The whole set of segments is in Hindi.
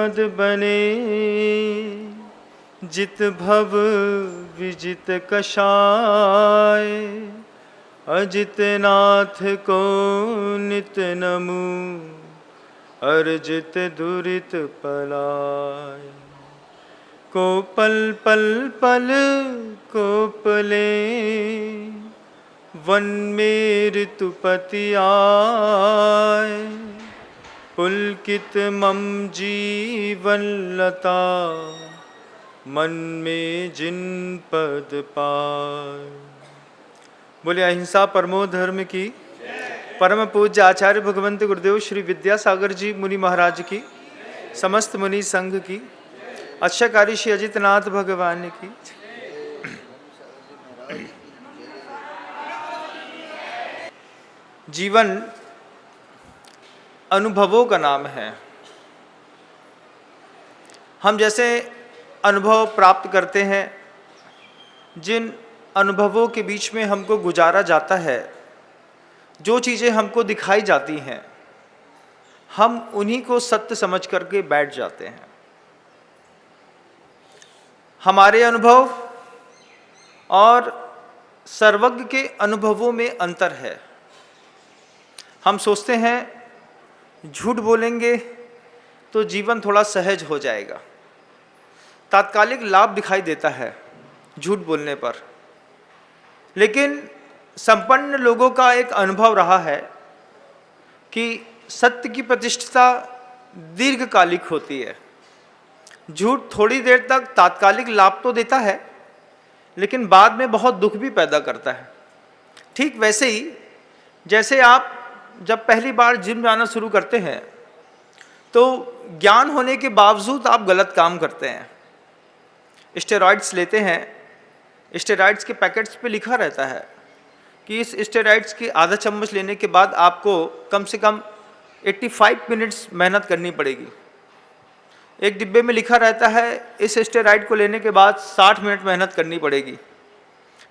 मद बने, जित भव विजित कषाय। अजित नाथ को नित नमु, अर्जित दुरित पलाय। को पल पल पल कोपले, वन में ऋतुपति आए। पुलकित मम जीवन लता, मन में जिन पद पाए। बोले अहिंसा परमो धर्म की, परम पूज्य आचार्य भगवंत गुरुदेव श्री विद्यासागर जी मुनि महाराज की, समस्त मुनि संघ की, अच्छाकारी श्री अजितनाथ भगवान की। जीवन अनुभवों का नाम है। हम जैसे अनुभव प्राप्त करते हैं, जिन अनुभवों के बीच में हमको गुजारा जाता है, जो चीज़ें हमको दिखाई जाती हैं, हम उन्हीं को सत्य समझ करके बैठ जाते हैं। हमारे अनुभव और सर्वज्ञ के अनुभवों में अंतर है। हम सोचते हैं झूठ बोलेंगे तो जीवन थोड़ा सहज हो जाएगा, तात्कालिक लाभ दिखाई देता है झूठ बोलने पर। लेकिन संपन्न लोगों का एक अनुभव रहा है कि सत्य की प्रतिष्ठा दीर्घकालिक होती है। झूठ थोड़ी देर तक तात्कालिक लाभ तो देता है, लेकिन बाद में बहुत दुख भी पैदा करता है। ठीक वैसे ही जैसे आप जब पहली बार जिम जाना शुरू करते हैं, तो ज्ञान होने के बावजूद आप गलत काम करते हैं। स्टेरॉइड्स लेते हैं, स्टेरॉइड्स के पैकेट्स पे लिखा रहता है कि इस स्टेरॉइड्स की आधा चम्मच लेने के बाद आपको कम से कम 85 मिनट्स मेहनत करनी पड़ेगी। एक डिब्बे में लिखा रहता है इस स्टेरॉइड को लेने के बाद 60 मिनट मेहनत करनी पड़ेगी।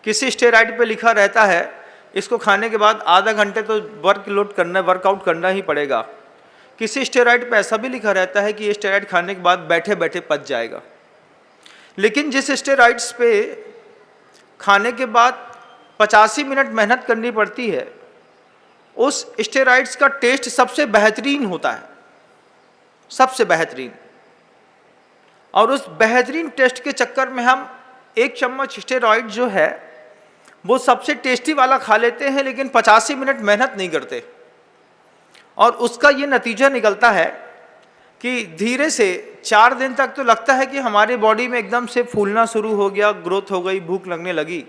किसी स्टेरॉइड पे लिखा रहता है इसको खाने के बाद आधा घंटे तो वर्कआउट करना ही पड़ेगा। किसी स्टेरॉइड पे ऐसा भी लिखा रहता है कि ये स्टेरॉइड खाने के बाद बैठे बैठे पच जाएगा। लेकिन जिस स्टेरॉइड्स पे खाने के बाद 85 मिनट मेहनत करनी पड़ती है, उस स्टेरॉइड्स का टेस्ट सबसे बेहतरीन होता है, सबसे बेहतरीन। और उस बेहतरीन टेस्ट के चक्कर में हम एक चम्मच स्टेरॉइड जो है वो सबसे टेस्टी वाला खा लेते हैं, लेकिन 85 मिनट मेहनत नहीं करते। और उसका ये नतीजा निकलता है कि धीरे से 4 दिन तक तो लगता है कि हमारी बॉडी में एकदम से फूलना शुरू हो गया, ग्रोथ हो गई, भूख लगने लगी।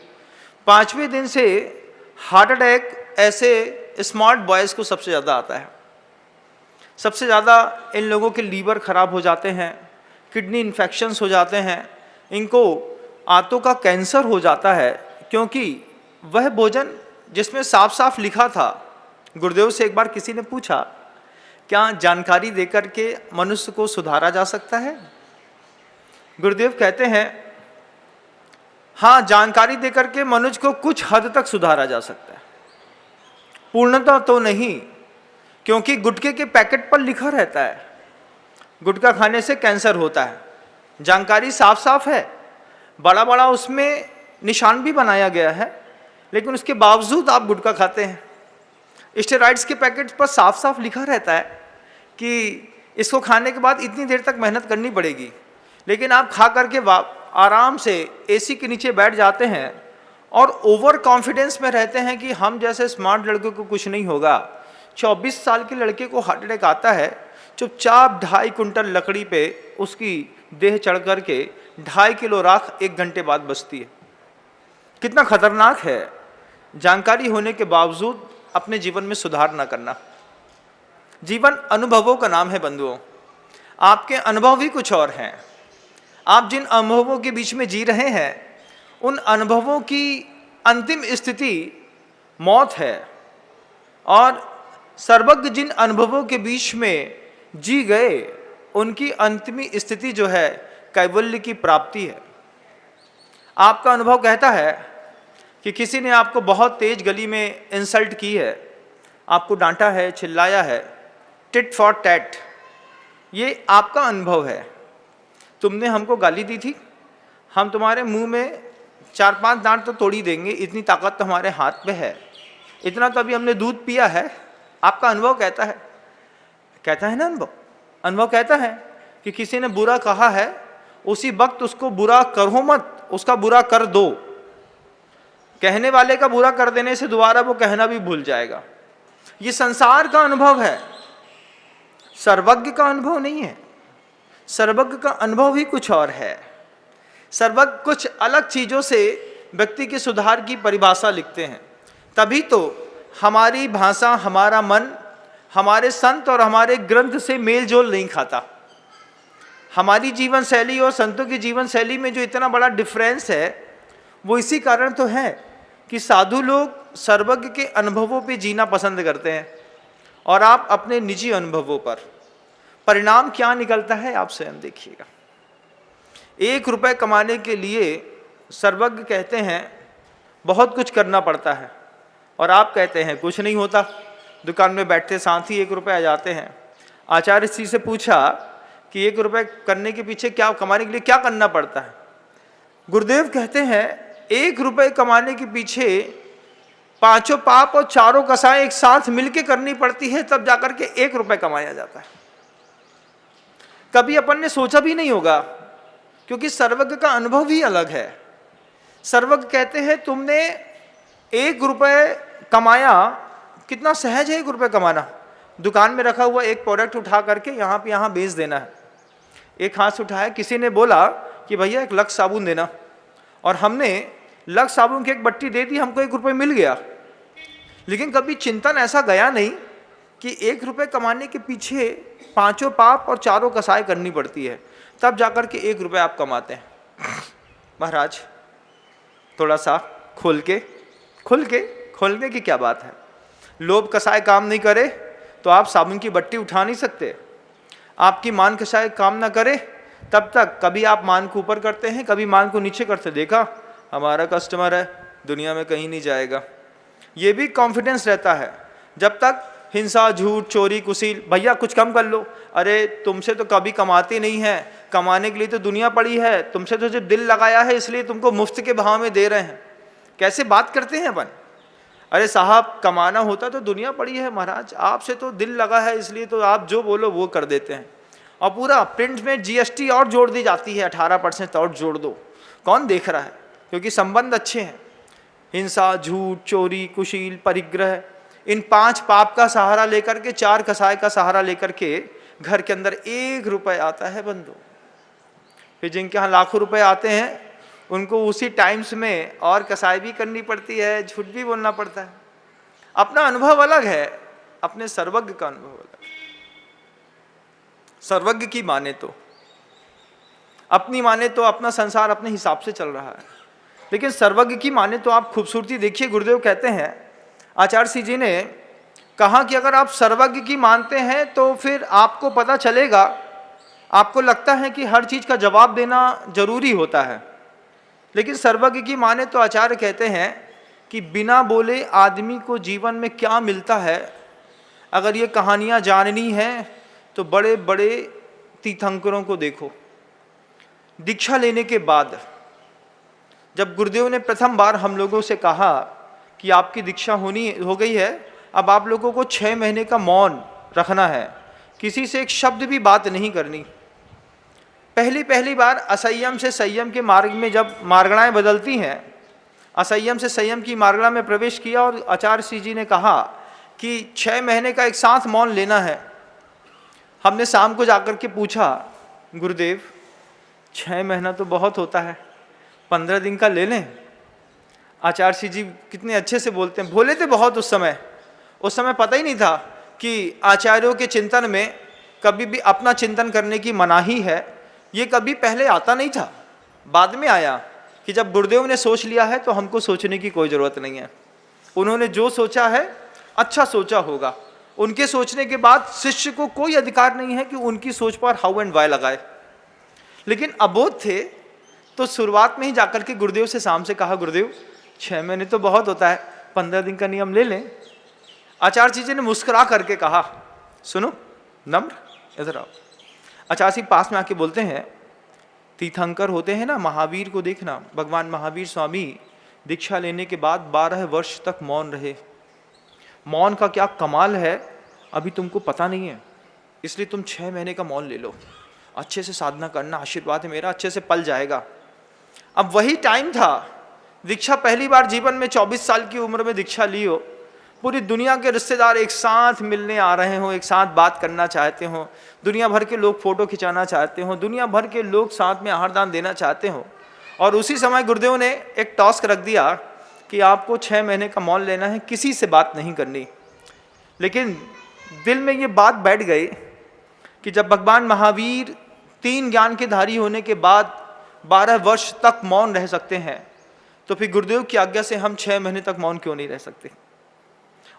5वें दिन से हार्ट अटैक ऐसे स्मार्ट बॉयज़ को सबसे ज़्यादा आता है। सबसे ज़्यादा इन लोगों के लीवर खराब हो जाते हैं, किडनी इन्फेक्शंस हो जाते हैं, इनको आंतों का कैंसर हो जाता है, क्योंकि वह भोजन जिसमें साफ साफ लिखा था। गुरुदेव से एक बार किसी ने पूछा, क्या जानकारी देकर के मनुष्य को सुधारा जा सकता है? गुरुदेव कहते हैं, हाँ, जानकारी देकर के मनुष्य को कुछ हद तक सुधारा जा सकता है, पूर्णतः तो नहीं, क्योंकि गुटखे के पैकेट पर लिखा रहता है गुटखा खाने से कैंसर होता है। जानकारी साफ साफ है, बड़ा बड़ा उसमें निशान भी बनाया गया है, लेकिन उसके बावजूद आप गुटखा खाते हैं। स्टेरॉइड्स के पैकेट पर साफ साफ लिखा रहता है कि इसको खाने के बाद इतनी देर तक मेहनत करनी पड़ेगी, लेकिन आप खा करके आराम से एसी के नीचे बैठ जाते हैं और ओवर कॉन्फिडेंस में रहते हैं कि हम जैसे स्मार्ट लड़के को कुछ नहीं होगा। 24 साल के लड़के को हार्ट अटैक आता है, चुपचाप 2.5 कुंटल लकड़ी पे उसकी देह चढ़ करके 2.5 किलो राख 1 घंटे बाद बचती है। कितना खतरनाक है जानकारी होने के बावजूद अपने जीवन में सुधार न करना। जीवन अनुभवों का नाम है बंधुओं। आपके अनुभव ही कुछ और हैं। आप जिन अनुभवों के बीच में जी रहे हैं, उन अनुभवों की अंतिम स्थिति मौत है, और सर्वज्ञ जिन अनुभवों के बीच में जी गए, उनकी अंतिम स्थिति जो है कैवल्य की प्राप्ति है। आपका अनुभव कहता है कि किसी ने आपको बहुत तेज गली में इंसल्ट की है, आपको डांटा है, चिल्लाया है, टिट फॉर टैट, ये आपका अनुभव है। तुमने हमको गाली दी थी, हम तुम्हारे मुंह में 4-5 दांत तो तोड़ ही देंगे, इतनी ताकत तो हमारे हाथ में है। इतना तो अभी हमने दूध पिया है। आपका अनुभव कहता है ना, अनुभव कहता है कि किसी ने बुरा कहा है, उसी वक्त उसको बुरा करो मत, उसका बुरा कर दो। कहने वाले का बुरा कर देने से दोबारा वो कहना भी भूल जाएगा। ये संसार का अनुभव है, सर्वज्ञ का अनुभव नहीं है। सर्वज्ञ का अनुभव ही कुछ और है। सर्वज्ञ कुछ अलग चीजों से व्यक्ति के सुधार की परिभाषा लिखते हैं। तभी तो हमारी भाषा, हमारा मन, हमारे संत और हमारे ग्रंथ से मेल जोल नहीं खाता। हमारी जीवन शैली और संतों की जीवन शैली में जो इतना बड़ा डिफरेंस है, वो इसी कारण तो है कि साधु लोग सर्वज्ञ के अनुभवों पे जीना पसंद करते हैं और आप अपने निजी अनुभवों पर। परिणाम क्या निकलता है आप स्वयं देखिएगा। 1 रुपए कमाने के लिए सर्वज्ञ कहते हैं बहुत कुछ करना पड़ता है, और आप कहते हैं कुछ नहीं होता। दुकान में बैठते साथ ही 1 रुपए आ जाते हैं। आचार्य जी से पूछा कि 1 रुपए करने के पीछे क्या, कमाने के लिए क्या करना पड़ता है? गुरुदेव कहते हैं 1 रुपए कमाने के पीछे 5 पाप और 4 कसाएं एक साथ मिलके करनी पड़ती है, तब जाकर के 1 रुपए कमाया जाता है। कभी अपन ने सोचा भी नहीं होगा, क्योंकि सर्वज्ञ का अनुभव ही अलग है। सर्वज्ञ कहते हैं तुमने 1 रुपए कमाया, कितना सहज है 1 रुपए कमाना। दुकान में रखा हुआ एक प्रोडक्ट उठा करके यहाँ बेच देना है। एक हाथ से उठाया, किसी ने बोला कि भैया 1 लक्स साबुन देना, और हमने लक्स साबुन की एक बट्टी दे दी, हमको 1 रुपए मिल गया। लेकिन कभी चिंतन ऐसा गया नहीं कि 1 रुपए कमाने के पीछे 5 पाप और 4 कसाई करनी पड़ती है, तब जाकर के 1 रुपए आप कमाते हैं। महाराज थोड़ा सा खोलने की क्या बात है? लोभ कसाय काम नहीं करे तो आप साबुन की बट्टी उठा नहीं सकते। आपकी मान कसाय काम ना करे तब तक कभी आप मान को ऊपर करते हैं, कभी मान को नीचे करते। देखा हमारा कस्टमर है, दुनिया में कहीं नहीं जाएगा। ये भी कॉन्फिडेंस रहता है। जब तक हिंसा, झूठ, चोरी, कुसील, भैया कुछ कम कर लो, अरे तुमसे तो कभी कमाते नहीं है, कमाने के लिए तो दुनिया पड़ी है, तुमसे तो जब दिल लगाया है इसलिए तुमको मुफ्त के भाव में दे रहे हैं। कैसे बात करते हैं अपन? अरे साहब कमाना होता तो दुनिया पड़ी है महाराज, आपसे तो दिल लगा है इसलिए तो आप जो बोलो वो कर देते हैं। और पूरा प्रिंट में जीएसटी और जोड़ दी जाती है, 18% और जोड़ दो। कौन देख रहा है? क्योंकि संबंध अच्छे हैं। हिंसा, झूठ, चोरी, कुशील, परिग्रह, इन 5 पाप का सहारा लेकर के, 4 कसाय का सहारा लेकर के घर के अंदर 1 रुपए आता है बंधु। फिर जिनके यहाँ लाखों रुपए आते हैं उनको उसी टाइम्स में और कसाई भी करनी पड़ती है, झूठ भी बोलना पड़ता है। अपना अनुभव अलग है, अपने सर्वज्ञ का अनुभव अलग। सर्वज्ञ की माने तो अपनी माने तो अपना संसार अपने हिसाब से चल रहा है, लेकिन सर्वज्ञ की माने तो आप खूबसूरती देखिए। गुरुदेव कहते हैं, आचार्य जी ने कहा कि अगर आप सर्वज्ञ की मानते हैं तो फिर आपको पता चलेगा, आपको लगता है कि हर चीज का जवाब देना जरूरी होता है, लेकिन सर्वज्ञ की माने तो आचार्य कहते हैं कि बिना बोले आदमी को जीवन में क्या मिलता है। अगर ये कहानियाँ जाननी है तो बड़े बड़े तीर्थंकरों को देखो। दीक्षा लेने के बाद जब गुरुदेव ने प्रथम बार हम लोगों से कहा कि आपकी दीक्षा हो गई है, अब आप लोगों को 6 महीने का मौन रखना है, किसी से एक शब्द भी बात नहीं करनी। पहली बार असंयम से संयम के मार्ग में जब मार्गणाएं बदलती हैं, असंयम से संयम की मार्गणा में प्रवेश किया और आचार्य जी ने कहा कि 6 महीने का एक साथ मौन लेना है। हमने शाम को जाकर के पूछा, गुरुदेव 6 महीना तो बहुत होता है, 15 दिन का ले लें। आचार्य जी कितने अच्छे से बोलते हैं, बोले थे बहुत उस समय पता ही नहीं था कि आचार्यों के चिंतन में कभी भी अपना चिंतन करने की मनाही है। ये कभी पहले आता नहीं था, बाद में आया कि जब गुरुदेव ने सोच लिया है तो हमको सोचने की कोई ज़रूरत नहीं है। उन्होंने जो सोचा है अच्छा सोचा होगा। उनके सोचने के बाद शिष्य को कोई अधिकार नहीं है कि उनकी सोच पर हाउ एंड वाई लगाए। लेकिन अबोध थे तो शुरुआत में ही जाकर के गुरुदेव से शाम से कहा, गुरुदेव 6 महीने तो बहुत होता है, 15 दिन का नियम ले लें। आचार्य जी ने मुस्कुरा करके कहा, सुनो नम्र, इधर आओ। आचार्य पास में आके बोलते हैं, तीर्थंकर होते हैं ना, महावीर को देखना, भगवान महावीर स्वामी दीक्षा लेने के बाद 12 वर्ष तक मौन रहे। मौन का क्या कमाल है अभी तुमको पता नहीं है, इसलिए तुम 6 महीने का मौन ले लो, अच्छे से साधना करना, आशीर्वाद है मेरा, अच्छे से पल जाएगा। अब वही टाइम था, दीक्षा पहली बार जीवन में 24 साल की उम्र में दीक्षा ली हो, पूरी दुनिया के रिश्तेदार एक साथ मिलने आ रहे हो, एक साथ बात करना चाहते हो, दुनिया भर के लोग फोटो खिंचाना चाहते हो, दुनिया भर के लोग साथ में आहार दान देना चाहते हो, और उसी समय गुरुदेव ने एक टास्क रख दिया कि आपको 6 महीने का मौन लेना है, किसी से बात नहीं करनी। लेकिन दिल में ये बात बैठ गई कि जब भगवान महावीर 3 ज्ञान के धारी होने के बाद 12 वर्ष तक मौन रह सकते हैं, तो फिर गुरुदेव की आज्ञा से हम 6 महीने तक मौन क्यों नहीं रह सकते।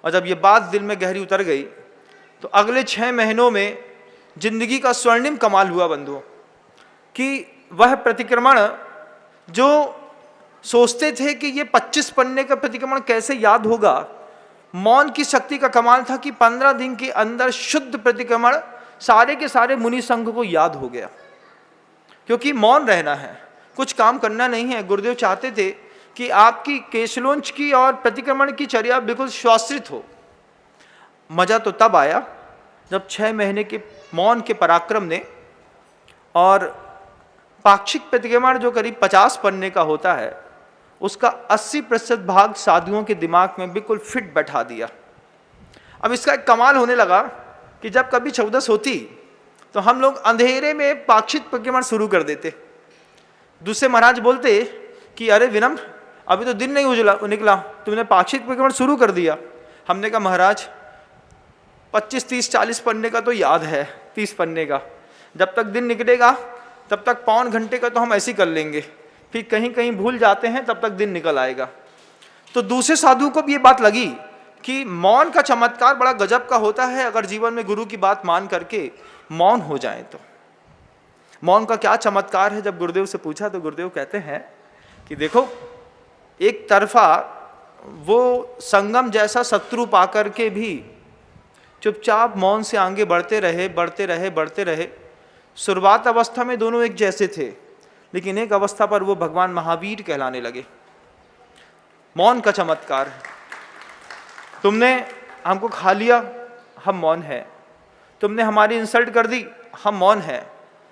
और जब ये बात दिल में गहरी उतर गई तो अगले 6 महीनों में जिंदगी का स्वर्णिम कमाल हुआ बंधुओं, कि वह प्रतिक्रमण जो सोचते थे कि ये 25 पन्ने का प्रतिक्रमण कैसे याद होगा, मौन की शक्ति का कमाल था कि 15 दिन के अंदर शुद्ध प्रतिक्रमण सारे के सारे मुनि संघ को याद हो गया। क्योंकि मौन रहना है, कुछ काम करना नहीं है। गुरुदेव चाहते थे कि आपकी केशलोंच की और प्रतिक्रमण की चर्या बिल्कुल स्वाश्रित हो। मजा तो तब आया जब 6 महीने के मौन के पराक्रम ने और पाक्षिक प्रतिक्रमण जो करीब 50 पन्ने का होता है, उसका 80% भाग साधुओं के दिमाग में बिल्कुल फिट बैठा दिया। अब इसका एक कमाल होने लगा कि जब कभी 14 होती तो हम लोग अंधेरे में पाक्षिक प्रतिक्रमण शुरू कर देते। दूसरे महाराज बोलते कि अरे विनम्र, अभी तो दिन नहीं निकला, तुमने पाक्षिक प्रतिक्रमण शुरू कर दिया। हमने कहा महाराज 25, 30, 40 पन्ने का तो याद है, 30 पन्ने का जब तक दिन निकलेगा तब तक 1.25 घंटे का तो हम ऐसे ही कर लेंगे, फिर कहीं कहीं भूल जाते हैं, तब तक दिन निकल आएगा। तो दूसरे साधुओं को भी ये बात लगी कि मौन का चमत्कार बड़ा गजब का होता है, अगर जीवन में गुरु की बात मान करके मौन हो जाए तो। मौन का क्या चमत्कार है, जब गुरुदेव से पूछा तो गुरुदेव कहते हैं कि देखो, एक तरफा वो संगम जैसा शत्रु पाकर के भी चुपचाप मौन से आगे बढ़ते रहे। शुरुआत अवस्था में दोनों एक जैसे थे, लेकिन एक अवस्था पर वो भगवान महावीर कहलाने लगे। मौन का चमत्कार है। तुमने हमको खा लिया, हम मौन है। तुमने हमारी इंसल्ट कर दी, हम मौन है।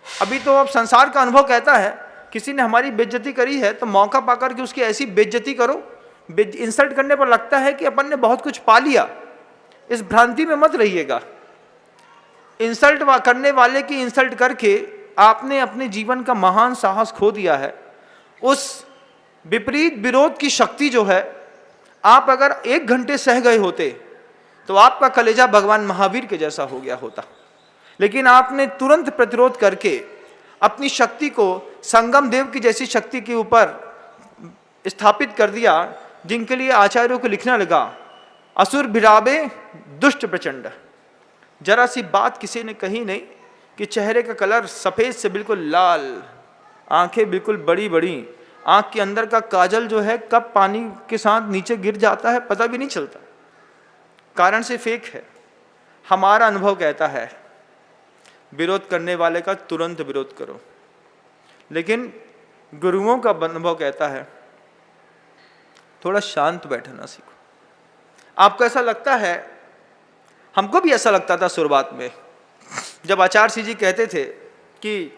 अभी तो अब संसार का अनुभव कहता है, किसी ने हमारी बेइज्जती करी है तो मौका पाकर के उसकी ऐसी बेइज्जती करो। इंसल्ट करने पर लगता है कि अपन ने बहुत कुछ पा लिया। इस भ्रांति में मत रहिएगा। इंसल्ट करने वाले की इंसल्ट करके आपने अपने जीवन का महान साहस खो दिया है। उस विपरीत विरोध की शक्ति जो है, आप अगर 1 घंटे सह गए होते तो आपका कलेजा भगवान महावीर के जैसा हो गया होता, लेकिन आपने तुरंत प्रतिरोध करके अपनी शक्ति को संगम देव की जैसी शक्ति के ऊपर स्थापित कर दिया, जिनके लिए आचार्यों को लिखना लगा, असुर भिराबे दुष्ट प्रचंड। जरा सी बात किसी ने कही नहीं कि चेहरे का कलर सफ़ेद से बिल्कुल लाल, आंखें बिल्कुल बड़ी बड़ी, आंख के अंदर का काजल जो है कब पानी के साथ नीचे गिर जाता है पता भी नहीं चलता, कारण से फेक है। हमारा अनुभव कहता है विरोध करने वाले का तुरंत विरोध करो, लेकिन गुरुओं का अनुभव कहता है थोड़ा शांत बैठना सीखो। आपको ऐसा लगता है, हमको भी ऐसा लगता था शुरुआत में, जब आचार्य जी कहते थे कि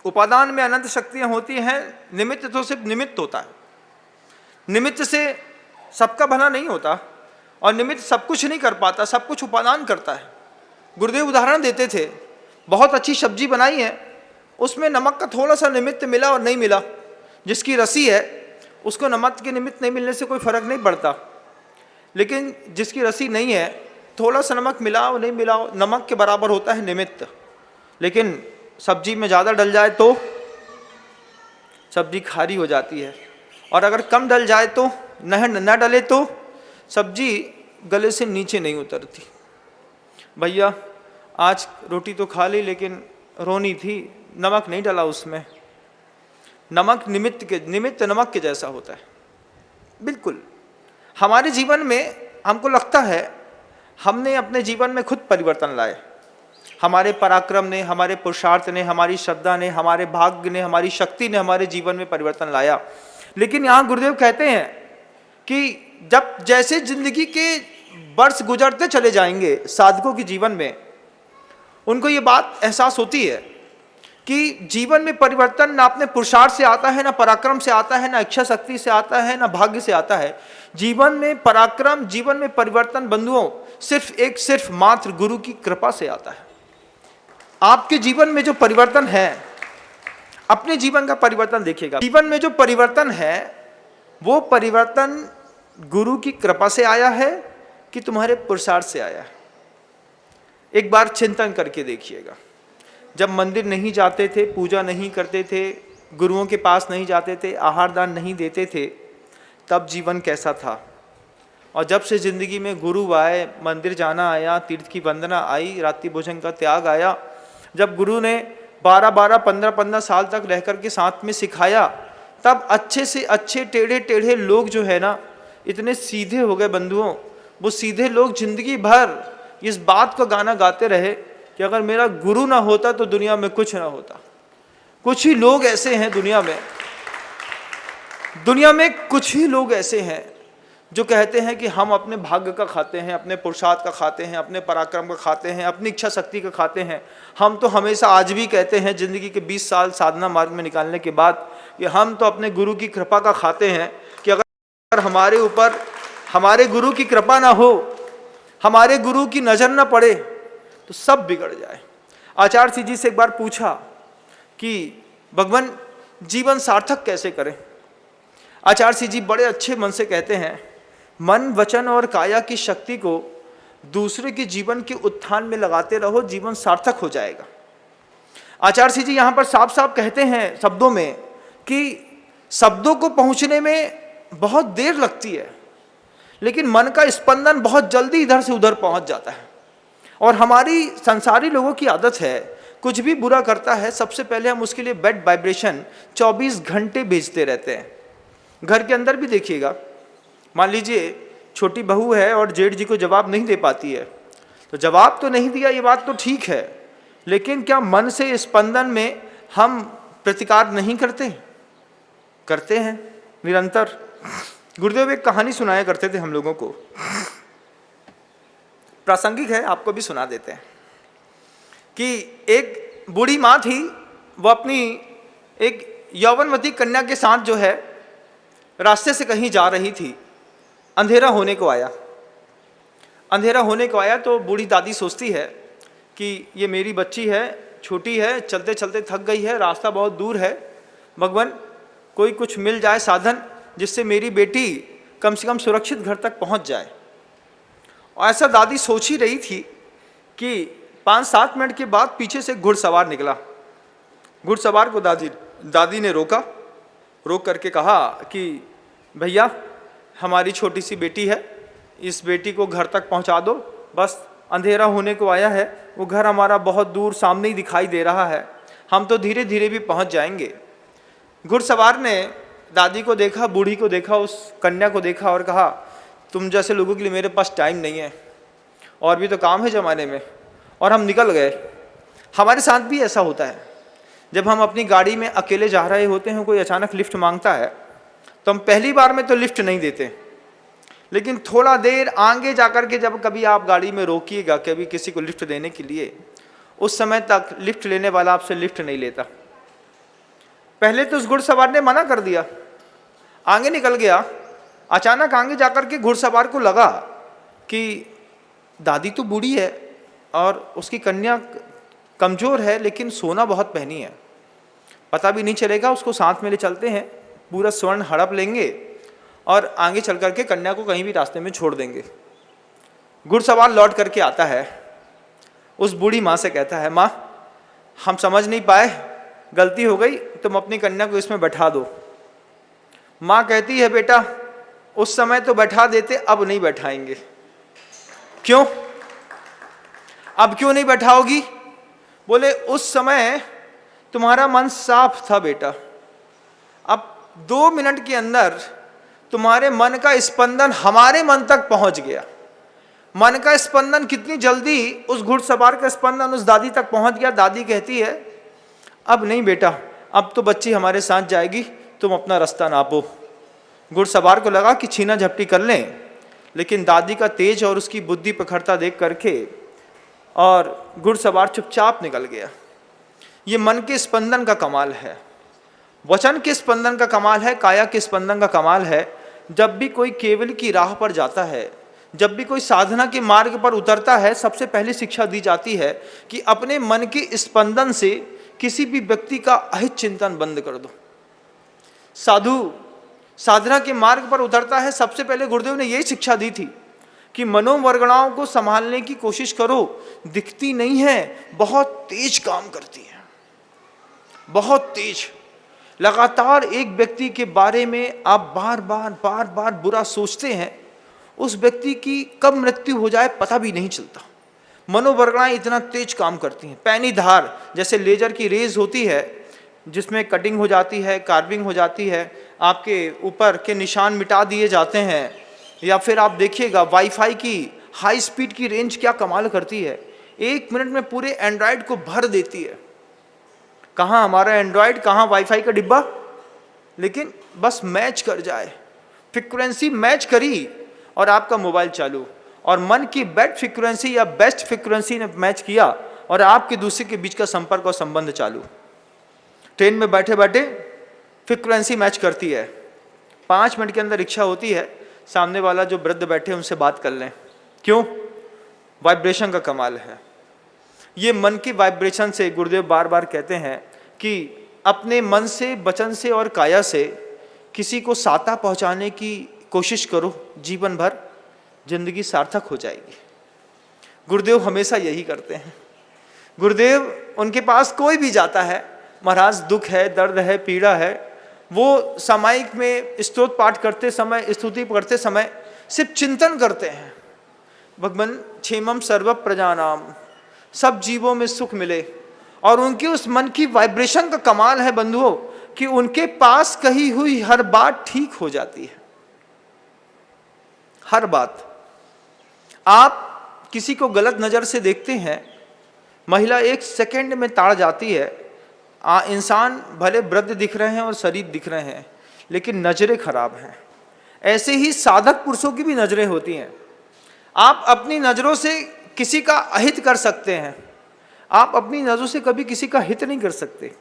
उपादान में अनंत शक्तियां होती हैं, निमित्त तो सिर्फ निमित्त होता है, निमित्त से सबका भला नहीं होता, और निमित्त सब कुछ नहीं कर पाता, सब कुछ उपादान करता है। गुरुदेव उदाहरण देते थे, बहुत अच्छी सब्जी बनाई है, उसमें नमक का थोड़ा सा निमित्त मिला और नहीं मिला, जिसकी रसी है उसको नमक के निमित्त नहीं मिलने से कोई फर्क नहीं पड़ता, लेकिन जिसकी रसी नहीं है, थोड़ा सा नमक मिला और नहीं मिला, नमक के बराबर होता है निमित्त। लेकिन सब्जी में ज़्यादा डल जाए तो सब्जी खारी हो जाती है, और अगर कम डल जाए तो न डले तो सब्जी गले से नीचे नहीं उतरती। भैया आज रोटी तो खा ली, लेकिन रोनी थी, नमक नहीं डला उसमें। नमक निमित्त नमक के जैसा होता है। बिल्कुल हमारे जीवन में हमको लगता है हमने अपने जीवन में खुद परिवर्तन लाए, हमारे पराक्रम ने, हमारे पुरुषार्थ ने, हमारी श्रद्धा ने, हमारे भाग्य ने, हमारी शक्ति ने हमारे जीवन में परिवर्तन लाया। लेकिन यहाँ गुरुदेव कहते हैं कि जब जैसे जिंदगी के वर्ष गुजरते चले जाएंगे साधकों के जीवन में, उनको ये बात एहसास होती है कि जीवन में परिवर्तन ना अपने पुरुषार्थ से आता है, ना पराक्रम से आता है, ना इच्छा शक्ति से आता है, ना भाग्य से आता है। जीवन में पराक्रम, जीवन में परिवर्तन बंधुओं सिर्फ मात्र गुरु की कृपा से आता है। आपके जीवन में जो परिवर्तन है, अपने जीवन का परिवर्तन देखिएगा, जीवन में जो परिवर्तन है वो परिवर्तन गुरु की कृपा से आया है कि तुम्हारे पुरुषार्थ से आया है। एक बार चिंतन करके देखिएगा, जब मंदिर नहीं जाते थे, पूजा नहीं करते थे, गुरुओं के पास नहीं जाते थे, आहार दान नहीं देते थे, तब जीवन कैसा था। और जब से जिंदगी में गुरु आए, मंदिर जाना आया, तीर्थ की वंदना आई, रात्रि भोजन का त्याग आया, जब गुरु ने 12-12, 15-15 साल तक रह कर के साथ में सिखाया, तब अच्छे से अच्छे टेढ़े टेढ़े लोग जो है ना, इतने सीधे हो गए बंधुओं। वो सीधे लोग जिंदगी भर इस बात को गाना गाते रहे कि अगर मेरा गुरु ना होता तो दुनिया में कुछ ना होता। कुछ ही लोग ऐसे हैं दुनिया में कुछ ही लोग ऐसे हैं जो कहते हैं कि हम अपने भाग्य का खाते हैं, अपने पुरुषार्थ का खाते हैं, अपने पराक्रम का खाते हैं, अपनी इच्छा शक्ति का खाते हैं। हम तो हमेशा आज भी कहते हैं, जिंदगी के 20 साल साधना मार्ग में निकालने के बाद, कि हम तो अपने गुरु की कृपा का खाते हैं कि अगर हमारे ऊपर हमारे गुरु की कृपा ना हो, हमारे गुरु की नज़र ना पड़े तो सब बिगड़ जाए। आचार्य सिंह जी से एक बार पूछा कि भगवान जीवन सार्थक कैसे करें। आचार्य सिंह जी बड़े अच्छे मन से कहते हैं, मन, वचन और काया की शक्ति को दूसरे के जीवन के उत्थान में लगाते रहो, जीवन सार्थक हो जाएगा। आचार्य सिंह जी यहाँ पर साफ साफ कहते हैं शब्दों में कि शब्दों को पहुँचने में बहुत देर लगती है, लेकिन मन का स्पंदन बहुत जल्दी इधर से उधर पहुँच जाता है। और हमारी संसारी लोगों की आदत है, कुछ भी बुरा करता है सबसे पहले हम उसके लिए बैड वाइब्रेशन 24 घंटे भेजते रहते हैं। घर के अंदर भी देखिएगा, मान लीजिए छोटी बहू है और जेठ जी को जवाब नहीं दे पाती है, तो जवाब तो नहीं दिया, ये बात तो ठीक है, लेकिन क्या मन से स्पंदन में हम प्रतिकार नहीं करते हैं निरंतर। गुरुदेव एक कहानी सुनाया करते थे हम लोगों को, प्रासंगिक है, आपको भी सुना देते हैं कि एक बूढ़ी माँ थी, वो अपनी एक यौवनवती कन्या के साथ जो है रास्ते से कहीं जा रही थी। अंधेरा होने को आया तो बूढ़ी दादी सोचती है कि ये मेरी बच्ची है, छोटी है, चलते चलते थक गई है, रास्ता बहुत दूर है, भगवान कोई कुछ मिल जाए साधन जिससे मेरी बेटी कम से कम सुरक्षित घर तक पहुंच जाए। और ऐसा दादी सोच ही रही थी कि 5-7 मिनट के बाद पीछे से घुड़सवार निकला। घुड़सवार को दादी ने रोक करके कहा कि भैया हमारी छोटी सी बेटी है, इस बेटी को घर तक पहुंचा दो, बस अंधेरा होने को आया है, वो घर हमारा बहुत दूर सामने ही दिखाई दे रहा है, हम तो धीरे धीरे भी पहुंच जाएंगे। घुड़सवार ने दादी को देखा, बूढ़ी को देखा, उस कन्या को देखा और कहा, तुम जैसे लोगों के लिए मेरे पास टाइम नहीं है, और भी तो काम है ज़माने में, और हम निकल गए। हमारे साथ भी ऐसा होता है, जब हम अपनी गाड़ी में अकेले जा रहे होते हैं, कोई अचानक लिफ्ट मांगता है तो हम पहली बार में तो लिफ्ट नहीं देते, लेकिन थोड़ा देर आगे जाकर के जब कभी आप गाड़ी में रोकिएगा कभी किसी को लिफ्ट देने के लिए, उस समय तक लिफ्ट लेने वाला आपसे लिफ्ट नहीं लेता। पहले तो उस घुड़सवार ने मना कर दिया, आगे निकल गया। अचानक आगे जाकर के घुड़सवार को लगा कि दादी तो बूढ़ी है और उसकी कन्या कमज़ोर है, लेकिन सोना बहुत पहनी है, पता भी नहीं चलेगा, उसको साथ में ले चलते हैं, पूरा स्वर्ण हड़प लेंगे और आगे चल करके कन्या को कहीं भी रास्ते में छोड़ देंगे। घुड़सवार लौट करके आता है, उस बूढ़ी माँ से कहता है, माँ हम समझ नहीं पाए, गलती हो गई, तुम अपनी कन्या को इसमें बैठा दो। माँ कहती है, बेटा उस समय तो बैठा देते, अब नहीं बैठाएंगे। क्यों? अब क्यों नहीं बैठाओगी? बोले उस समय तुम्हारा मन साफ था बेटा, अब 2 मिनट के अंदर तुम्हारे मन का स्पंदन हमारे मन तक पहुंच गया। मन का स्पंदन कितनी जल्दी उस घुड़सवार का स्पंदन उस दादी तक पहुंच गया। दादी कहती है, अब नहीं बेटा, अब तो बच्ची हमारे साथ जाएगी, तुम अपना रास्ता नापो। घुड़सवार को लगा कि छीना झपटी कर लें, लेकिन दादी का तेज और उसकी बुद्धि प्रखरता देख करके और घुड़सवार चुपचाप निकल गया। ये मन के स्पंदन का कमाल है, वचन के स्पंदन का कमाल है, काया के स्पंदन का कमाल है। जब भी कोई केवल की राह पर जाता है, जब भी कोई साधना के मार्ग पर उतरता है, सबसे पहली शिक्षा दी जाती है कि अपने मन के स्पंदन से किसी भी व्यक्ति का अहित चिंतन बंद कर दो। साधु साधना के मार्ग पर उतरता है, सबसे पहले गुरुदेव ने यही शिक्षा दी थी कि मनोवरगणाओं को संभालने की कोशिश करो। दिखती नहीं है, बहुत तेज काम करती है, बहुत तेज। लगातार एक व्यक्ति के बारे में आप बार बार बुरा सोचते हैं, उस व्यक्ति की कब मृत्यु हो जाए पता भी नहीं चलता। मनोवरगणाएं इतना तेज काम करती हैं। पैनी धार जैसे लेजर की रेज होती है, जिसमें कटिंग हो जाती है, कार्विंग हो जाती है, आपके ऊपर के निशान मिटा दिए जाते हैं। या फिर आप देखिएगा वाईफाई की हाई स्पीड की रेंज क्या कमाल करती है, 1 मिनट में पूरे एंड्रॉयड को भर देती है। कहाँ हमारा एंड्रॉयड, कहाँ वाईफाई का डिब्बा, लेकिन बस मैच कर जाए, फ्रीक्वेंसी मैच करी और आपका मोबाइल चालू, और मन की बेड फ्रीक्वेंसी या बेस्ट फ्रीक्वेंसी ने मैच किया और आपके दूसरे के बीच का संपर्क और संबंध चालू। ट्रेन में बैठे बैठे फ्रीक्वेंसी मैच करती है, 5 मिनट के अंदर इच्छा होती है सामने वाला जो वृद्ध बैठे उनसे बात कर लें। क्यों? वाइब्रेशन का कमाल है। ये मन की वाइब्रेशन से गुरुदेव बार बार कहते हैं कि अपने मन से, वचन से और काया से किसी को साता पहुंचाने की कोशिश करो, जीवन भर जिंदगी सार्थक हो जाएगी। गुरुदेव हमेशा यही करते हैं। गुरुदेव, उनके पास कोई भी जाता है, महाराज दुख है, दर्द है, पीड़ा है, वो सामायिक में स्तोत्र पाठ करते समय, स्तुति करते समय सिर्फ चिंतन करते हैं, भगवान क्षेमम सर्व प्रजानाम, सब जीवों में सुख मिले। और उनके उस मन की वाइब्रेशन का कमाल है बंधुओं कि उनके पास कही हुई हर बात ठीक हो जाती है, हर बात। आप किसी को गलत नज़र से देखते हैं, महिला 1 सेकंड में ताड़ जाती है। इंसान भले वृद्ध दिख रहे हैं और शरीर दिख रहे हैं, लेकिन नज़रें खराब हैं। ऐसे ही साधक पुरुषों की भी नज़रें होती हैं। आप अपनी नज़रों से किसी का अहित कर सकते हैं, आप अपनी नज़रों से कभी किसी का हित नहीं कर सकते,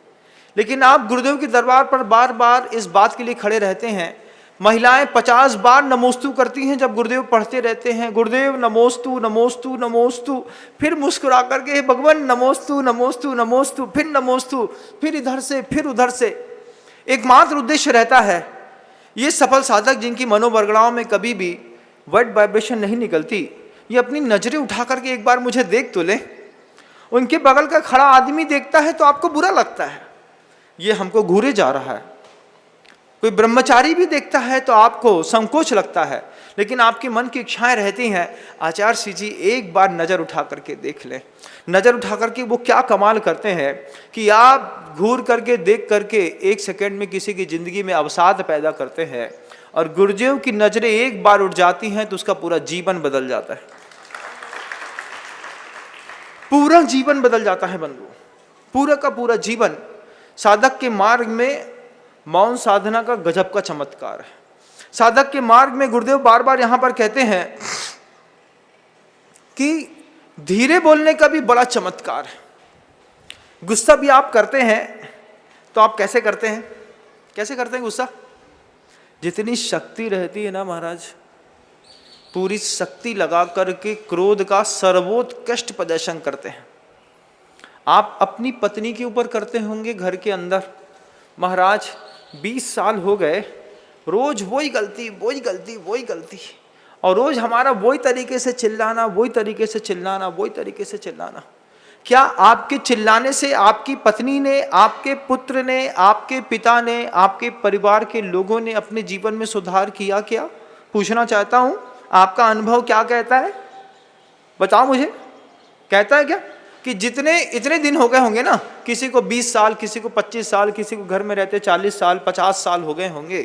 लेकिन आप गुरुदेव के दरबार पर बार बार इस बात के लिए खड़े रहते हैं। महिलाएं 50 बार नमोस्तु करती हैं जब गुरुदेव पढ़ते रहते हैं, गुरुदेव नमोस्तु नमोस्तु नमोस्तु, फिर मुस्कुरा करके भगवान नमोस्तु नमोस्तु नमोस्तु, फिर नमोस्तु, फिर इधर से फिर उधर से। एकमात्र उद्देश्य रहता है, ये सफल साधक जिनकी मनोवरगणाओं में कभी भी वर्ड वाइब्रेशन नहीं निकलती, ये अपनी नजरें उठा करके एक बार मुझे देख तो ले। उनके बगल का खड़ा आदमी देखता है तो आपको बुरा लगता है, ये हमको घूरे जा रहा है। कोई ब्रह्मचारी भी देखता है तो आपको संकोच लगता है, लेकिन आपके मन की इच्छाएं रहती हैं, आचार्य जी एक बार नज़र उठा करके देख लें। नज़र उठा करके वो क्या कमाल करते हैं कि आप घूर करके देख करके 1 सेकंड में किसी की ज़िंदगी में अवसाद पैदा करते हैं, और गुरुदेव की नज़रें एक बार उठ जाती हैं तो उसका पूरा जीवन बदल जाता है, पूरा जीवन बदल जाता है बंधु, पूरा का पूरा जीवन। साधक के मार्ग में मौन साधना का गजब का चमत्कार है। साधक के मार्ग में गुरुदेव बार बार यहां पर कहते हैं कि धीरे बोलने का भी बड़ा चमत्कार है। गुस्सा भी आप करते हैं तो आप कैसे करते हैं, कैसे करते हैं गुस्सा? जितनी शक्ति रहती है ना महाराज, पूरी शक्ति लगा करके क्रोध का सर्वोत्कृष्ट प्रदर्शन करते हैं। आप अपनी पत्नी के ऊपर करते होंगे घर के अंदर, महाराज 20 साल हो गए, रोज वही गलती वही गलती वही गलती, और रोज हमारा वही तरीके से चिल्लाना, वही तरीके से चिल्लाना, वही तरीके से चिल्लाना। क्या आपके चिल्लाने से आपकी पत्नी ने, आपके पुत्र ने, आपके पिता ने, आपके परिवार के लोगों ने अपने जीवन में सुधार किया क्या? पूछना चाहता हूं, आपका अनुभव क्या कहता है? बताओ मुझे, कहता है क्या कि जितने इतने दिन हो गए होंगे ना, किसी को 20 साल, किसी को 25 साल, किसी को घर में रहते 40 साल 50 साल हो गए होंगे,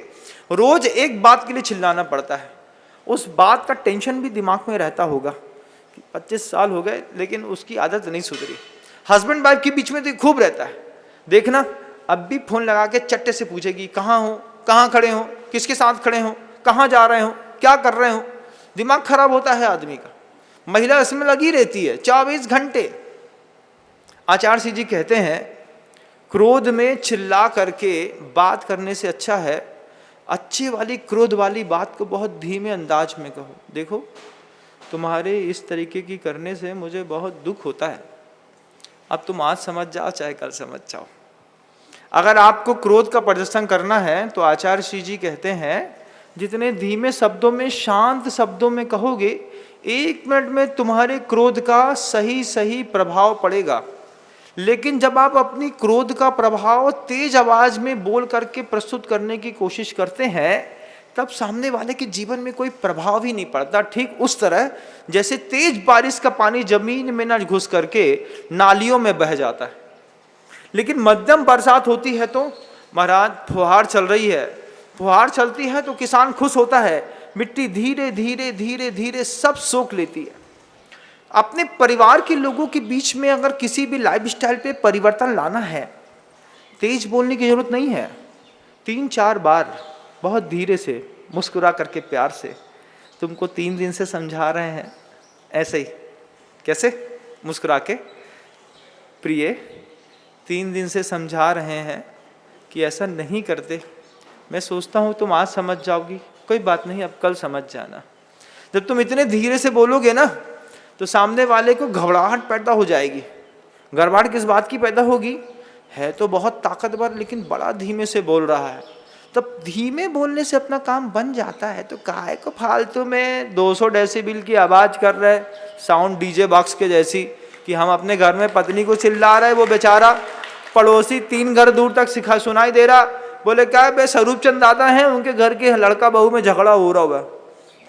रोज एक बात के लिए चिल्लाना पड़ता है, उस बात का टेंशन भी दिमाग में रहता होगा। 25 साल हो गए लेकिन उसकी आदत नहीं सुधरी। हस्बैंड वाइफ के बीच में तो खूब रहता है, देखना अब भी फोन लगा के चट्टे से पूछेगी कहाँ हो, कहाँ खड़े हो, किसके साथ खड़े हो, कहाँ जा रहे हो, क्या कर रहे हो। दिमाग खराब होता है आदमी का। महिला इसमें लगी रहती है 24 घंटे। आचार्य जी कहते हैं क्रोध में चिल्ला करके बात करने से अच्छा है अच्छी वाली क्रोध वाली बात को बहुत धीमे अंदाज में कहो। देखो तुम्हारे इस तरीके की करने से मुझे बहुत दुख होता है, अब तुम आज समझ जाओ चाहे कल समझ जाओ। अगर आपको क्रोध का प्रदर्शन करना है तो आचार्य श्री जी कहते हैं जितने धीमे शब्दों में शांत शब्दों में कहोगे 1 मिनट में तुम्हारे क्रोध का सही सही प्रभाव पड़ेगा। लेकिन जब आप अपनी क्रोध का प्रभाव तेज आवाज में बोल करके प्रस्तुत करने की कोशिश करते हैं तब सामने वाले के जीवन में कोई प्रभाव ही नहीं पड़ता। ठीक उस तरह जैसे तेज बारिश का पानी जमीन में न घुस करके नालियों में बह जाता है। लेकिन मध्यम बरसात होती है तो महाराज फुहार चल रही है, फुहार चलती है तो किसान खुश होता है, मिट्टी धीरे धीरे धीरे धीरे सब सोख लेती है। अपने परिवार के लोगों के बीच में अगर किसी भी लाइफस्टाइल पे परिवर्तन लाना है तेज बोलने की जरूरत नहीं है, 3-4 बार बहुत धीरे से मुस्कुरा करके प्यार से, तुमको 3 दिन से समझा रहे हैं ऐसे ही, कैसे मुस्कुरा के, प्रिय 3 दिन से समझा रहे हैं कि ऐसा नहीं करते, मैं सोचता हूँ तुम आज समझ जाओगी, कोई बात नहीं अब कल समझ जाना। जब तुम इतने धीरे से बोलोगे ना तो सामने वाले को घबराहट पैदा हो जाएगी। घबराहट किस बात की पैदा होगी, है तो बहुत ताकतवर लेकिन बड़ा धीमे से बोल रहा है। तब धीमे बोलने से अपना काम बन जाता है, तो काहे को फालतू में 200 डेसिबल की आवाज़ कर रहे, साउंड डीजे बॉक्स के जैसी, कि हम अपने घर में पत्नी को चिल्ला रहे, वो बेचारा पड़ोसी 3 घर दूर तक सुनाई दे रहा, बोले क्या बे स्वरूप चंद दादा हैं, उनके घर के लड़का बहू में झगड़ा हो रहा हुआ।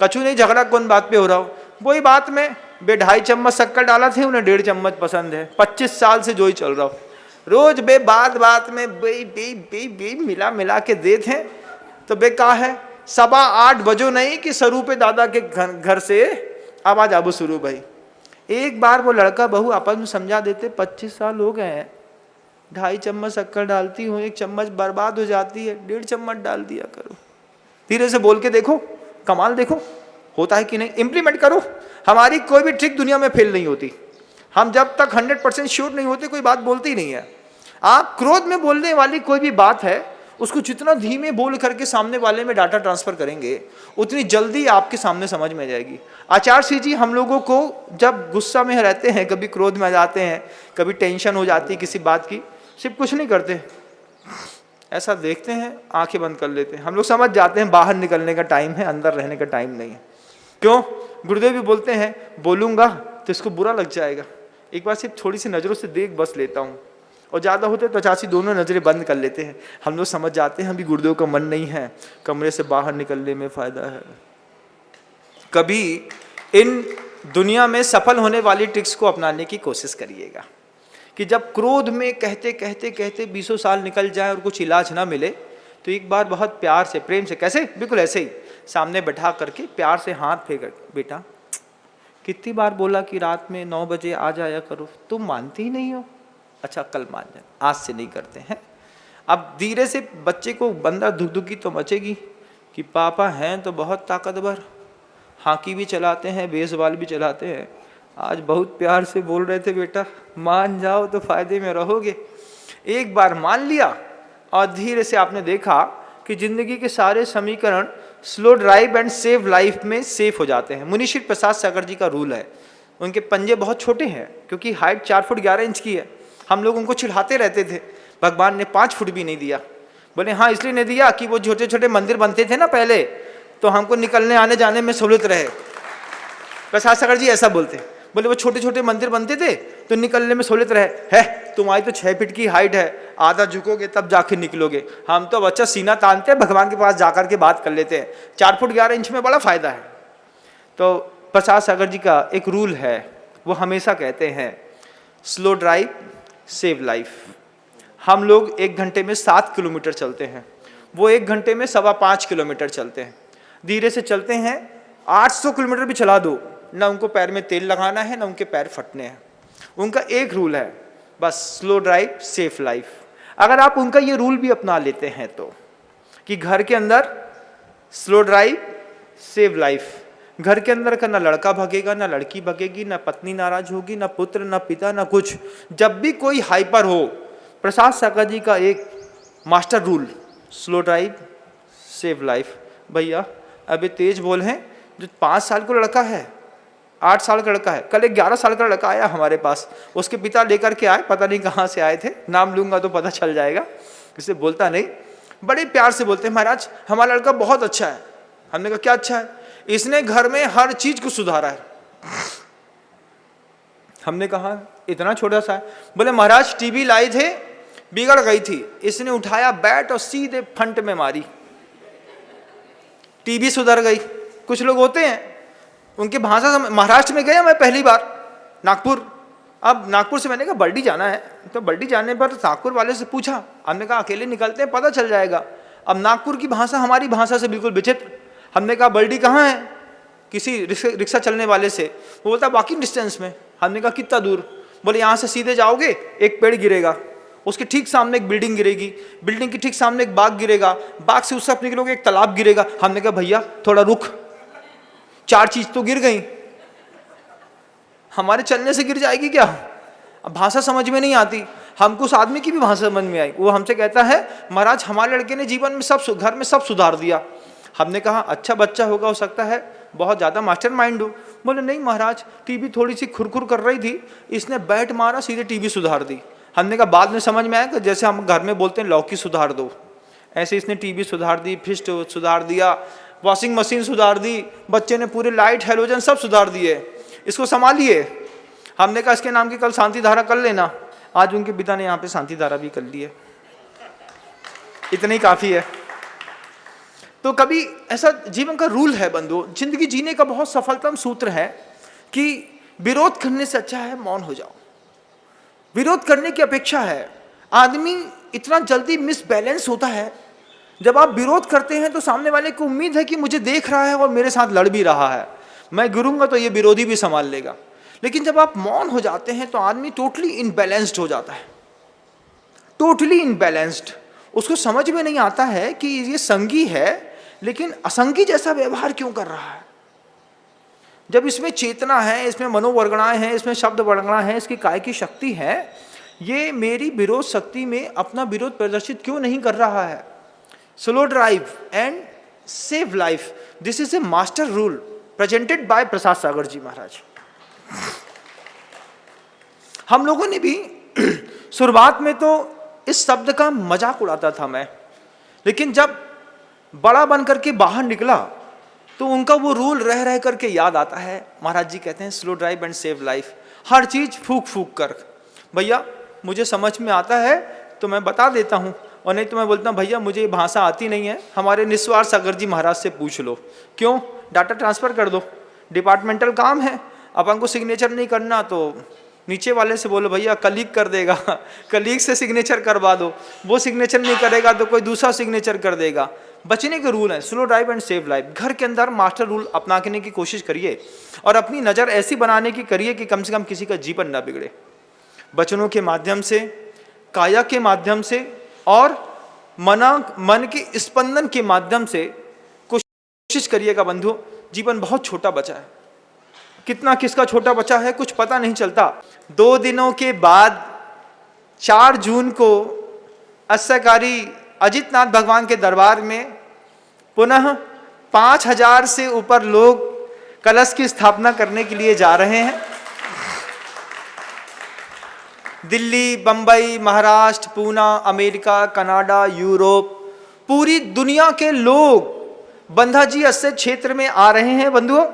कछु नहीं, झगड़ा कौन बात पे हो रहा हो, वही बात में बे 2.5 चम्मच शक्कर डाला थे, उन्हें 1.5 चम्मच पसंद है, 25 साल से जो ही चल रहा हो, रोज बे बात बात में बे बे बे बे मिला मिला के देते हैं। तो बे कहा है 7:15 बजो नहीं कि स्वरूप दादा के घर से आवाज आबू शुरू भाई। एक बार वो लड़का बहू आपस में समझा देते, 25 साल हो गए हैं, 2.5 चम्मच शक्कर डालती हूँ, 1 चम्मच बर्बाद हो जाती है, 1.5 चम्मच डाल दिया करो। धीरे से बोल के देखो, कमाल देखो होता है कि नहीं, इम्प्लीमेंट करो। हमारी कोई भी ट्रिक दुनिया में फेल नहीं होती। हम जब तक 100% श्योर नहीं होते कोई बात बोलती ही नहीं है। आप क्रोध में बोलने वाली कोई भी बात है उसको जितना धीमे बोल करके सामने वाले में डाटा ट्रांसफर करेंगे उतनी जल्दी आपके सामने समझ में जाएगी। आचार्य जी हम लोगों को जब गुस्सा में रहते हैं, कभी क्रोध में आ जाते हैं, कभी टेंशन हो जाती है किसी बात की, सिर्फ कुछ नहीं करते, ऐसा देखते हैं, आंखें बंद कर लेते हैं। हम लोग समझ जाते हैं बाहर निकलने का टाइम है, अंदर रहने का टाइम नहीं है। क्यों? गुरुदेव भी बोलते हैं बोलूंगा तो इसको बुरा लग जाएगा, एक बार सिर्फ थोड़ी सी नज़रों से देख बस लेता हूँ, और ज़्यादा होते तो 85 दोनों नज़रें बंद कर लेते हैं। हम लोग समझ जाते हैं अभी गुरुदेव का मन नहीं है, कमरे से बाहर निकलने में फ़ायदा है। कभी इन दुनिया में सफल होने वाली ट्रिक्स को अपनाने की कोशिश करिएगा कि जब क्रोध में कहते कहते कहते 20 साल निकल जाए और कुछ इलाज ना मिले तो एक बार बहुत प्यार से प्रेम से, कैसे बिल्कुल ऐसे ही सामने बैठा करके प्यार से हाथ फेंक, बेटा कितनी बार बोला कि रात में 9 बजे आ जाया करो, तुम मानती ही नहीं हो, अच्छा कल मान जाए, आज से नहीं करते हैं। अब धीरे से बच्चे को बंदा धुकधुकी तो मचेगी कि पापा हैं तो बहुत ताकतवर, हाकी भी चलाते हैं, बेसबॉल भी चलाते हैं, आज बहुत प्यार से बोल रहे थे बेटा मान जाओ तो फायदे में रहोगे। एक बार मान लिया और धीरे से आपने देखा कि जिंदगी के सारे समीकरण slow drive and save life में सेफ हो जाते हैं। मुनि श्री प्रसाद सागर जी का रूल है, उनके पंजे बहुत छोटे हैं क्योंकि हाइट 4 फुट 11 इंच की है। हम लोग उनको चिढ़ाते रहते थे, भगवान ने 5 फुट भी नहीं दिया। बोले हाँ इसलिए नहीं दिया कि वो छोटे छोटे मंदिर बनते थे ना पहले, तो हमको निकलने आने जाने में सहूलियत रहे। प्रसाद सागर जी ऐसा बोलते, बोले वो छोटे छोटे मंदिर बनते थे तो निकलने में सहूलियत रहे। है तुम्हारी तो 6 फीट की हाइट है, आधा झुकोगे तब जाके निकलोगे, हम तो बच्चा सीना तानते हैं, भगवान के पास जाकर के बात कर लेते हैं, 4 फुट 11 इंच में बड़ा फायदा है। तो प्रसाद सागर जी का एक रूल है, वो हमेशा कहते हैं स्लो ड्राइव सेव लाइफ। हम लोग 1 घंटे में 7 किलोमीटर चलते हैं, वो 1 घंटे में 5.25 किलोमीटर चलते हैं। धीरे से चलते हैं, 800 किलोमीटर भी चला दो ना उनको पैर में तेल लगाना है, ना उनके पैर फटने हैं। उनका एक रूल है बस, स्लो ड्राइव सेफ लाइफ। अगर आप उनका ये रूल भी अपना लेते हैं तो, कि घर के अंदर स्लो ड्राइव सेव लाइफ, घर के अंदर का ना लड़का भगेगा, ना लड़की भगेगी, ना पत्नी नाराज होगी, ना पुत्र, ना पिता, ना कुछ। जब भी कोई हाइपर हो, प्रसाद सागर जी का एक master rule, slow drive save life. भैया अभी तेज बोल हैं, जो 5 साल का लड़का है, 8 साल का लड़का है, कल एक 11 साल का लड़का आया हमारे पास, उसके पिता लेकर के आए, पता नहीं कहाँ से आए थे, नाम लूंगा तो पता चल जाएगा, इसे बोलता नहीं, बड़े प्यार से बोलते हैं महाराज हमारा लड़का बहुत अच्छा है। हमने कहा क्या अच्छा है? इसने घर में हर चीज को सुधारा है। हमने कहा इतना छोटा सा है? बोले महाराज टीवी लाए थे, बिगड़ गई थी, इसने उठाया बैट और सीधे फंट में मारी, टीवी सुधर गई। कुछ लोग होते हैं उनकी भाषा, महाराष्ट्र में गया मैं पहली बार, नागपुर। अब नागपुर से मैंने कहा बल्डी जाना है, तो बल्डी जाने पर नागपुर वाले से पूछा, हमने कहा अकेले निकलते हैं पता चल जाएगा। अब नागपुर की भाषा हमारी भाषा से बिल्कुल विचित्र। हमने कहा बल्डी कहाँ है, किसी रिक्शा चलने वाले से, वो बोलता वॉकिंग डिस्टेंस में। हमने कहा कितना दूर? बोले यहाँ से सीधे जाओगे एक पेड़ गिरेगा, उसके ठीक सामने एक बिल्डिंग गिरेगी, बिल्डिंग के ठीक सामने एक बाग गिरेगा, बाग से उस तरफ निकलोगे एक तालाब गिरेगा। हमने कहा भैया थोड़ा रुक, 4 चीज तो गिर गई, हमारे चलने से गिर जाएगी क्या? अब भाषा समझ में नहीं आती। हमको उस आदमी की भी भाषा समझ में आई। वो हमसे कहता है महाराज हमारे लड़के ने जीवन में सब, घर में सब सुधार दिया। हमने कहा अच्छा बच्चा होगा, हो सकता है बहुत ज़्यादा मास्टर माइंड हो। बोले नहीं महाराज टीवी थोड़ी सी खुरखुर कर रही थी, इसने बैट मारा सीधे टीवी सुधार दी। हमने कहा बाद में समझ में आया कि जैसे हम घर में बोलते हैं लौकी सुधार दो, ऐसे इसने टीवी सुधार दी, फ्रिज सुधार दिया, वॉशिंग मशीन सुधार दी, बच्चे ने पूरे लाइट हेलोजन सब सुधार दिए, इसको संभालिए। हमने कहा इसके नाम की कल शांति धारा कर लेना। आज उनके पिता ने यहाँ पे शांति धारा भी कर ली है, इतना ही काफ़ी है। तो कभी ऐसा जीवन का रूल है बंधु, जिंदगी जीने का बहुत सफलतम सूत्र है कि विरोध करने से अच्छा है मौन हो जाओ। विरोध करने की अपेक्षा है, आदमी इतना जल्दी मिसबैलेंस होता है। जब आप विरोध करते हैं तो सामने वाले को उम्मीद है कि मुझे देख रहा है और मेरे साथ लड़ भी रहा है, मैं गिरूंगा तो ये विरोधी भी संभाल लेगा। लेकिन जब आप मौन हो जाते हैं तो आदमी टोटली इनबैलेंस्ड हो जाता है, टोटली इनबैलेंस्ड। उसको समझ में नहीं आता है कि ये संगी है लेकिन असंगी जैसा व्यवहार क्यों कर रहा है। जब इसमें चेतना है, इसमें मनोवर्गणाएं हैं, इसमें शब्द वर्गणा है, इसकी काय की शक्ति है, ये मेरी विरोध शक्ति में अपना विरोध प्रदर्शित क्यों नहीं कर रहा है। Slow drive and save life, this is a master rule presented by Prasad Sagar ji Maharaj. हम लोगों ने भी शुरुआत में तो इस शब्द का मजाक उड़ाता था मैं, लेकिन जब बड़ा बन करके बाहर निकला तो उनका वो रूल रह रह करके याद आता है। महाराज जी कहते हैं slow drive and save life, हर चीज फूक फूक कर। भैया मुझे समझ में आता है तो मैं बता देता हूँ, और नहीं तो मैं बोलता हूँ भैया मुझे ये भाषा आती नहीं है, हमारे निस्वार सागर जी महाराज से पूछ लो। क्यों? डाटा ट्रांसफ़र कर दो, डिपार्टमेंटल काम है, अपन को सिग्नेचर नहीं करना तो नीचे वाले से बोलो भैया कलीग कर देगा, कलीग से सिग्नेचर करवा दो, वो सिग्नेचर नहीं करेगा तो कोई दूसरा सिग्नेचर कर देगा। बचने के रूल हैं slow drive and save life. घर के अंदर मास्टर रूल अपनाने की कोशिश करिए और अपनी नज़र ऐसी बनाने की करिए कि कम से कम किसी का जीवन ना बिगड़े। वचनों के माध्यम से, काया के माध्यम से और मन के स्पंदन के माध्यम से कोशिश करिएगा बंधु। जीवन बहुत छोटा बचा है, कितना किसका छोटा बचा है कुछ पता नहीं चलता। 2 दिनों के बाद 4 जून को अस्यकारी अजितनाथ भगवान के दरबार में पुनः 5000 से ऊपर लोग कलश की स्थापना करने के लिए जा रहे हैं। Delhi, Bombay, Maharashtra, Poona, America, Canada, Europe, पूरी दुनिया के लोग बंधा जी अस्से क्षेत्र में आ रहे हैं बंधुओं।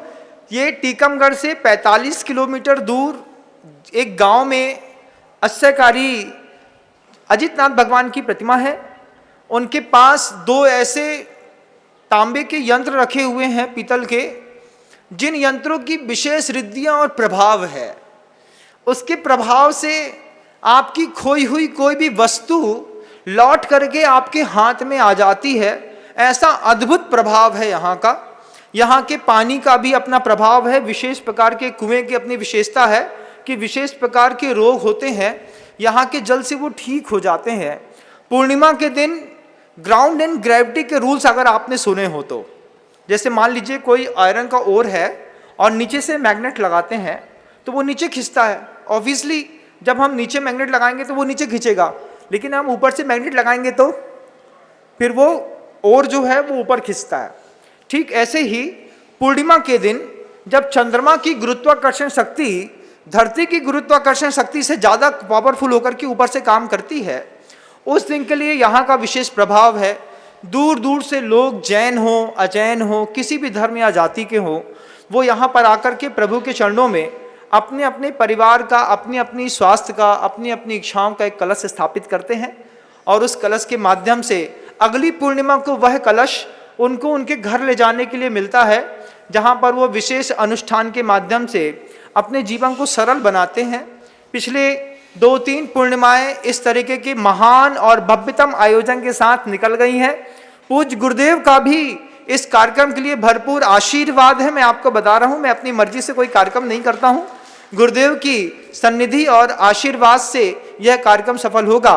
ये टीकमगढ़ से 45 किलोमीटर दूर एक गांव में अस्यकारी अजितनाथ भगवान की प्रतिमा है। उनके पास 2 ऐसे तांबे के यंत्र रखे हुए हैं पीतल के, जिन यंत्रों की विशेष रिद्धियां और प्रभाव है। उसके प्रभाव से आपकी खोई हुई कोई भी वस्तु लौट करके आपके हाथ में आ जाती है। ऐसा अद्भुत प्रभाव है यहाँ का यहाँ के पानी का भी अपना प्रभाव है, विशेष प्रकार के कुएं की अपनी विशेषता है कि विशेष प्रकार के रोग होते हैं यहाँ के जल से वो ठीक हो जाते हैं। पूर्णिमा के दिन ग्राउंड एंड ग्रेविटी के रूल्स अगर आपने सुने हो तो, जैसे मान लीजिए कोई आयरन का ओर है और नीचे से मैग्नेट लगाते हैं तो वो नीचे खींचता है। ऑब्वियसली जब हम नीचे मैग्नेट लगाएंगे तो वो नीचे खींचेगा, लेकिन हम ऊपर से मैग्नेट लगाएंगे तो फिर वो ओर जो है वो ऊपर खींचता है। ठीक ऐसे ही पूर्णिमा के दिन जब चंद्रमा की गुरुत्वाकर्षण शक्ति धरती की गुरुत्वाकर्षण शक्ति से ज़्यादा पावरफुल होकर के ऊपर से काम करती है, उस दिन के लिए यहाँ का विशेष प्रभाव है। दूर दूर से लोग, जैन हो अजैन हो, किसी भी धर्म या जाति के हो, वो यहाँ पर आकर के प्रभु के चरणों में अपने अपने परिवार का, अपनी अपनी स्वास्थ्य का, अपनी अपनी इच्छाओं का एक कलश स्थापित करते हैं और उस कलश के माध्यम से अगली पूर्णिमा को वह कलश उनको उनके घर ले जाने के लिए मिलता है, जहाँ पर वो विशेष अनुष्ठान के माध्यम से अपने जीवन को सरल बनाते हैं। पिछले 2-3 पूर्णिमाएं इस तरीके के महान और भव्यतम आयोजन के साथ निकल गई हैं। पूज्य गुरुदेव का भी इस कार्यक्रम के लिए भरपूर आशीर्वाद है। मैं आपको बता रहा हूँ, मैं अपनी मर्जी से कोई कार्यक्रम नहीं करता हूँ, गुरुदेव की सन्निधि और आशीर्वाद से यह कार्यक्रम सफल होगा।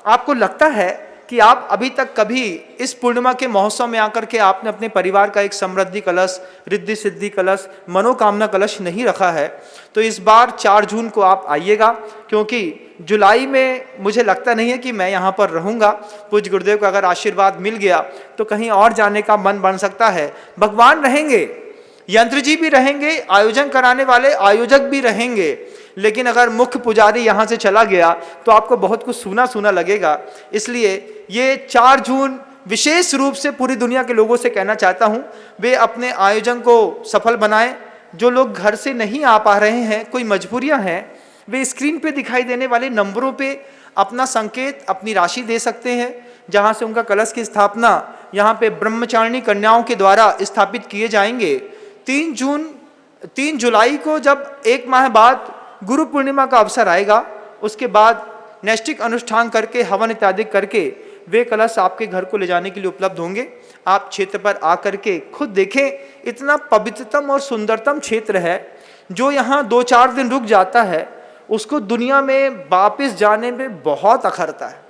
आपको लगता है कि आप अभी तक कभी इस पूर्णिमा के महोत्सव में आकर के आपने अपने परिवार का एक समृद्धि कलश, रिद्धि सिद्धि कलश, मनोकामना कलश नहीं रखा है, तो इस बार 4 जून को आप आइएगा, क्योंकि जुलाई में मुझे लगता नहीं है कि मैं यहाँ पर रहूँगा। पूज्य गुरुदेव का अगर आशीर्वाद मिल गया तो कहीं और जाने का मन बन सकता है। भगवान रहेंगे, यंत्र जी भी रहेंगे, आयोजन कराने वाले आयोजक भी रहेंगे, लेकिन अगर मुख्य पुजारी यहाँ से चला गया तो आपको बहुत कुछ सूना सूना लगेगा। इसलिए ये 4 जून विशेष रूप से पूरी दुनिया के लोगों से कहना चाहता हूँ, वे अपने आयोजन को सफल बनाएं। जो लोग घर से नहीं आ पा रहे हैं, कोई मजबूरियाँ हैं, वे स्क्रीन पे दिखाई देने वाले नंबरों पे अपना संकेत, अपनी राशि दे सकते हैं, जहाँ से उनका कलश की स्थापना यहाँ पे ब्रह्मचारिणी कन्याओं के द्वारा स्थापित किए जाएंगे। 3 जुलाई को जब 1 माह बाद गुरु पूर्णिमा का अवसर आएगा, उसके बाद नैष्ठिक अनुष्ठान करके, हवन इत्यादि करके वे कलश आपके घर को ले जाने के लिए उपलब्ध होंगे। आप क्षेत्र पर आकर के खुद देखें, इतना पवित्रतम और सुंदरतम क्षेत्र है। जो यहाँ 2-4 दिन रुक जाता है उसको दुनिया में वापस जाने में बहुत अखरता है।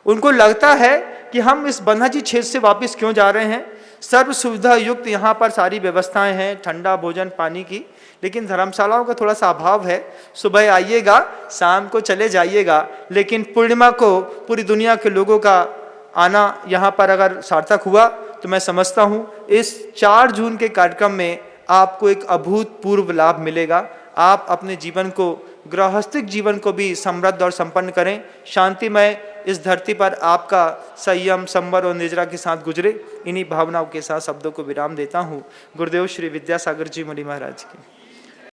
उनको लगता है कि हम इस बन्हाजी क्षेत्र से वापस क्यों जा रहे हैं। सर्व सुविधा युक्त यहाँ पर सारी व्यवस्थाएं हैं, ठंडा भोजन पानी की, लेकिन धर्मशालाओं का थोड़ा सा अभाव है। सुबह आइएगा, शाम को चले जाइएगा, लेकिन पूर्णिमा को पूरी दुनिया के लोगों का आना यहाँ पर अगर सार्थक हुआ तो मैं समझता हूँ इस 4 जून के कार्यक्रम में आपको एक अभूतपूर्व लाभ मिलेगा। आप अपने जीवन को, गृहस्थिक जीवन को भी समृद्ध और संपन्न करें। शांतिमय इस धरती पर आपका संयम, संवर और निजरा के साथ गुजरे। इन्हीं भावनाओं के साथ शब्दों को विराम देता हूँ। गुरुदेव श्री विद्यासागर जी मुनि महाराज की।